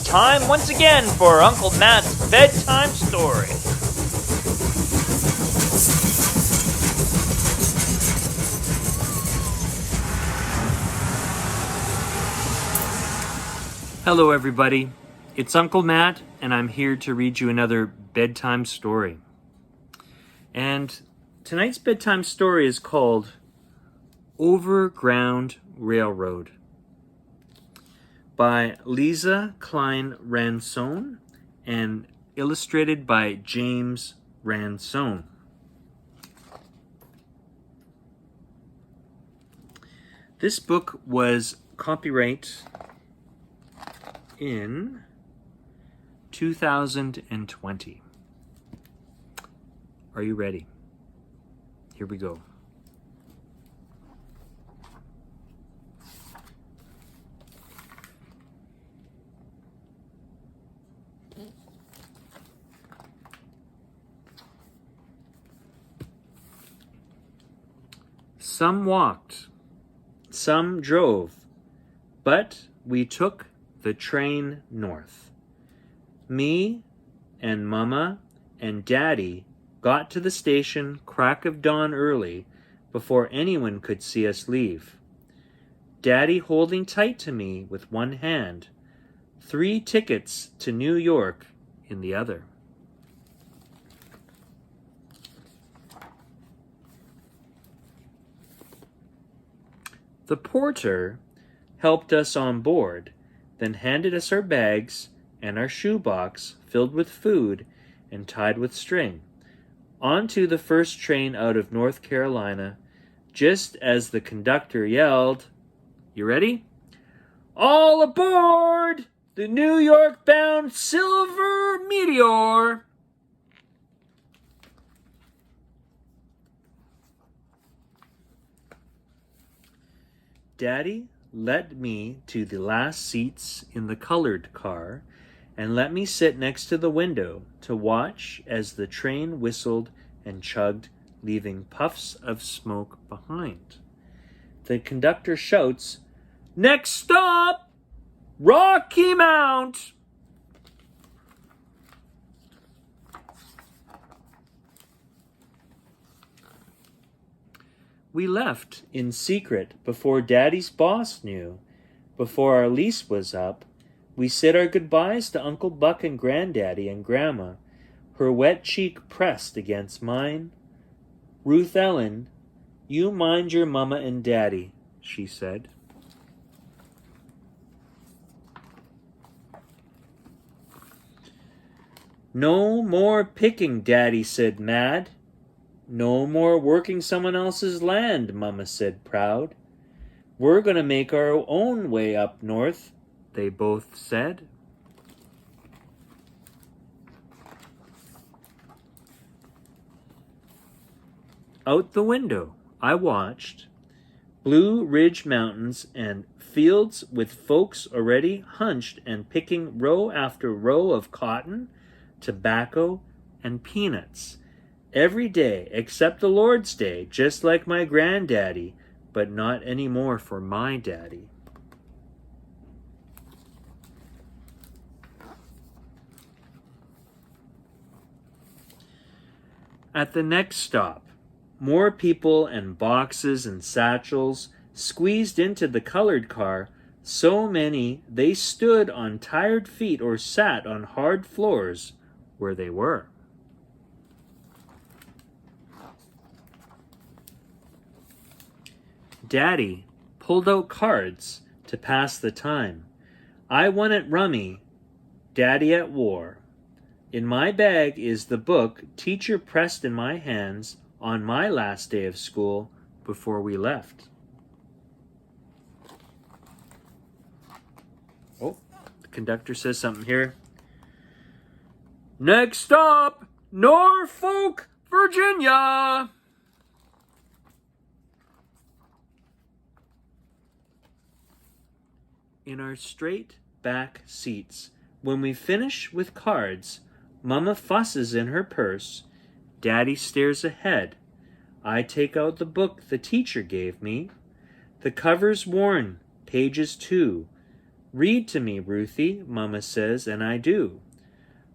time once again for Uncle Matt's bedtime story. Hello everybody, it's Uncle Matt and I'm here to read you another bedtime story. And tonight's bedtime story is called Overground Railroad by Lesa Cline-Ransome and illustrated by James Ransome. This book was copyright in 2020. Are you ready? Here we go. Some walked, some drove, but we took the train north. Me and Mama and Daddy got to the station crack of dawn early before anyone could see us leave. Daddy holding tight to me with one hand, 3 tickets to New York in the other. The porter helped us on board, then handed us our bags and our shoebox filled with food and tied with string, onto the first train out of North Carolina, just as the conductor yelled, "You ready? All aboard the New York-bound Silver Meteor!" Daddy led me to the last seats in the colored car and let me sit next to the window to watch as the train whistled and chugged, leaving puffs of smoke behind. The conductor shouts, "Next stop, Rocky Mount!" We left in secret before Daddy's boss knew. Before our lease was up, we said our goodbyes to Uncle Buck and Granddaddy and Grandma, her wet cheek pressed against mine. "Ruth Ellen, you mind your Mama and Daddy," she said. "No more picking," Daddy said mad. "No more working someone else's land," Mama said proud. "We're gonna make our own way up north," they both said. Out the window, I watched Blue Ridge Mountains and fields with folks already hunched and picking row after row of cotton, tobacco, and peanuts. Every day except the Lord's Day, just like my granddaddy, but not anymore for my daddy. At the next stop, more people and boxes and satchels squeezed into the colored car, so many they stood on tired feet or sat on hard floors where they were. Daddy pulled out cards to pass the time. I won at rummy, Daddy at war. In my bag is the book Teacher pressed in my hands on my last day of school before we left. Oh, the conductor says something here. Next stop, Norfolk, Virginia. In our straight back seats, when we finish with cards, Mama fusses in her purse, Daddy stares ahead. I take out the book the teacher gave me. The cover's worn, pages 2. Read to me, Ruthie, Mama says, and I do.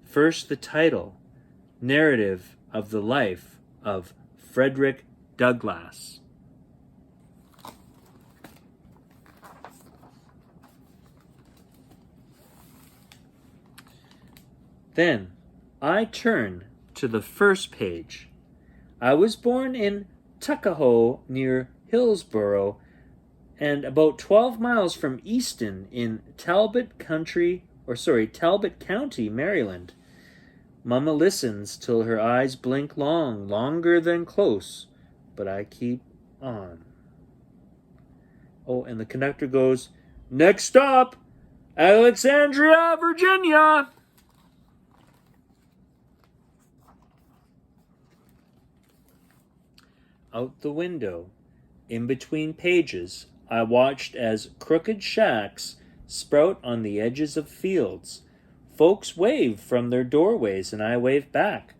First the title, Narrative of the Life of Frederick Douglass. Then I turn to the first page. I was born in Tuckahoe near Hillsboro and about 12 miles from Easton in Talbot County, Maryland. Mama listens till her eyes blink longer than close, but I keep on. Oh, and the conductor goes, "Next stop, Alexandria, Virginia." Out the window, in between pages, I watched as crooked shacks sprout on the edges of fields. Folks wave from their doorways, and I wave back.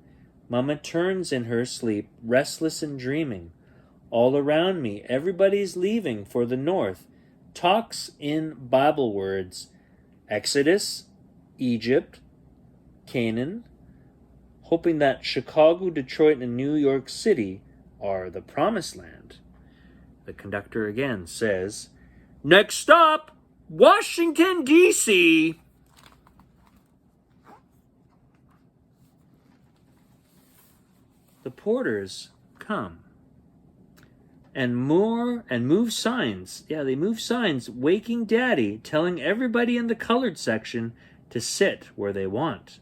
Mama turns in her sleep, restless and dreaming. All around me, everybody's leaving for the north, talks in Bible words, Exodus, Egypt, Canaan, hoping that Chicago, Detroit, and New York City are the promised land. The conductor again says, "Next stop, Washington, D.C." The porters come and move signs. Yeah, they move signs waking Daddy, telling everybody in the colored section to sit where they want.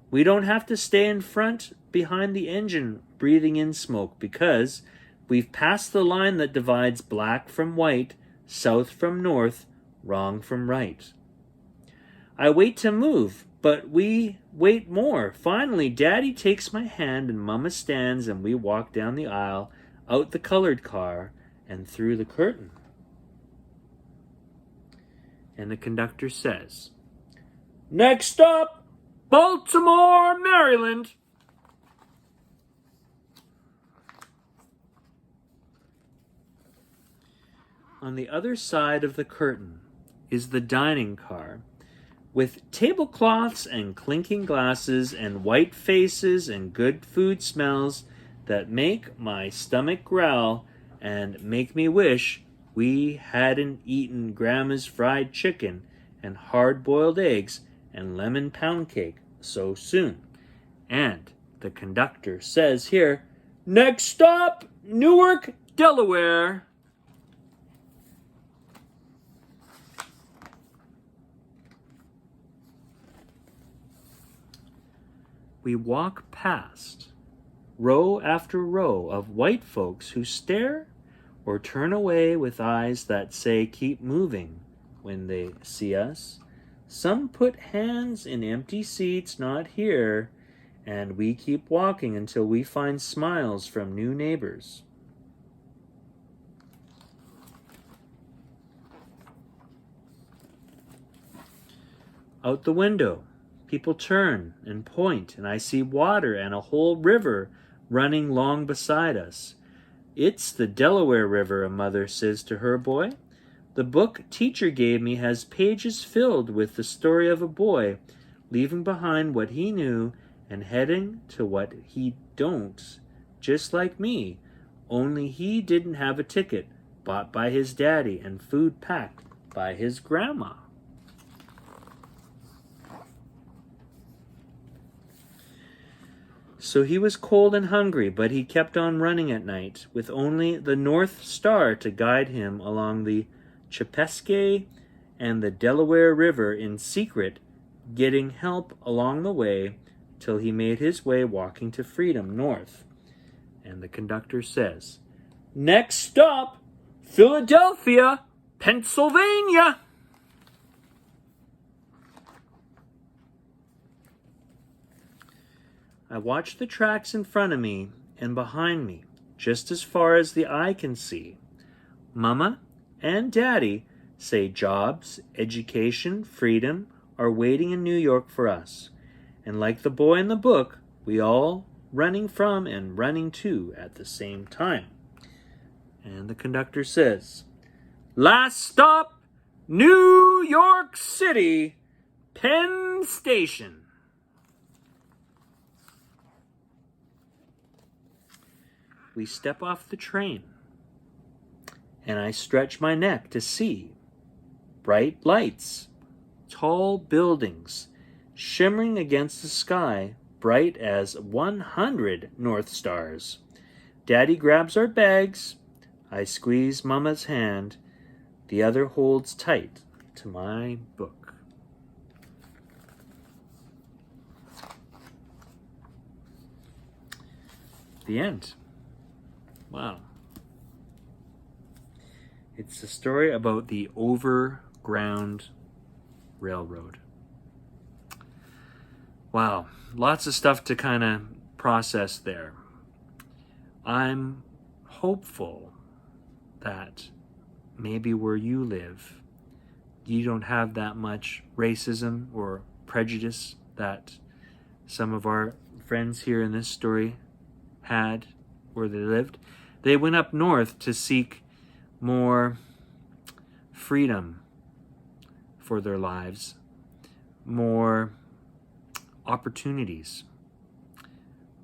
We don't have to stay in front behind the engine breathing in smoke because we've passed the line that divides black from white, south from north, wrong from right. I wait to move, but we wait more. Finally, Daddy takes my hand and Mama stands and we walk down the aisle, out the colored car, and through the curtain. And the conductor says, "Next stop, Baltimore, Maryland." On the other side of the curtain is the dining car, with tablecloths and clinking glasses and white faces and good food smells that make my stomach growl and make me wish we hadn't eaten Grandma's fried chicken and hard-boiled eggs and lemon pound cake so soon. And the conductor says here, "Next stop, Newark, Delaware." We walk past row after row of white folks who stare or turn away with eyes that say keep moving when they see us. Some put hands in empty seats not here, and we keep walking until we find smiles from new neighbors. Out the window, people turn and point, and I see water and a whole river running long beside us. "It's the Delaware River," a mother says to her boy. "The book teacher gave me has pages filled with the story of a boy leaving behind what he knew and heading to what he don't, just like me, only he didn't have a ticket bought by his daddy and food packed by his grandma." So he was cold and hungry, but he kept on running at night, with only the North Star to guide him along the Chesapeake and the Delaware River in secret, getting help along the way till he made his way walking to freedom north. And the conductor says, "Next stop, Philadelphia, Pennsylvania." I watch the tracks in front of me and behind me, just as far as the eye can see. Mama and Daddy say jobs, education, freedom are waiting in New York for us. And like the boy in the book, we all running from and running to at the same time. And the conductor says, "Last stop, New York City, Penn Station. We step off the train, and I stretch my neck to see bright lights, tall buildings, shimmering against the sky, bright as 100 North Stars. Daddy grabs our bags. I squeeze Mama's hand. The other holds tight to my book. The end. Wow. It's a story about the Overground Railroad. Wow, lots of stuff to kind of process there. I'm hopeful that maybe where you live, you don't have that much racism or prejudice that some of our friends here in this story had where they lived. They went up north to seek more freedom for their lives, more opportunities.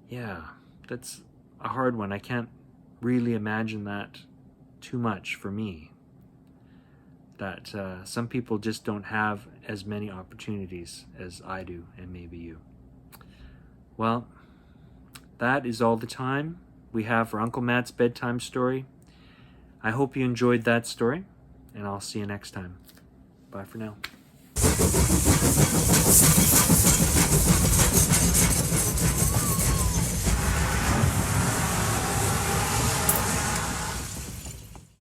Yeah, that's a hard one. I can't really imagine that too much for me. That some people just don't have as many opportunities as I do, and maybe you. Well, that is all the time we have for Uncle Matt's bedtime story. I hope you enjoyed that story, and I'll see you next time. Bye for now.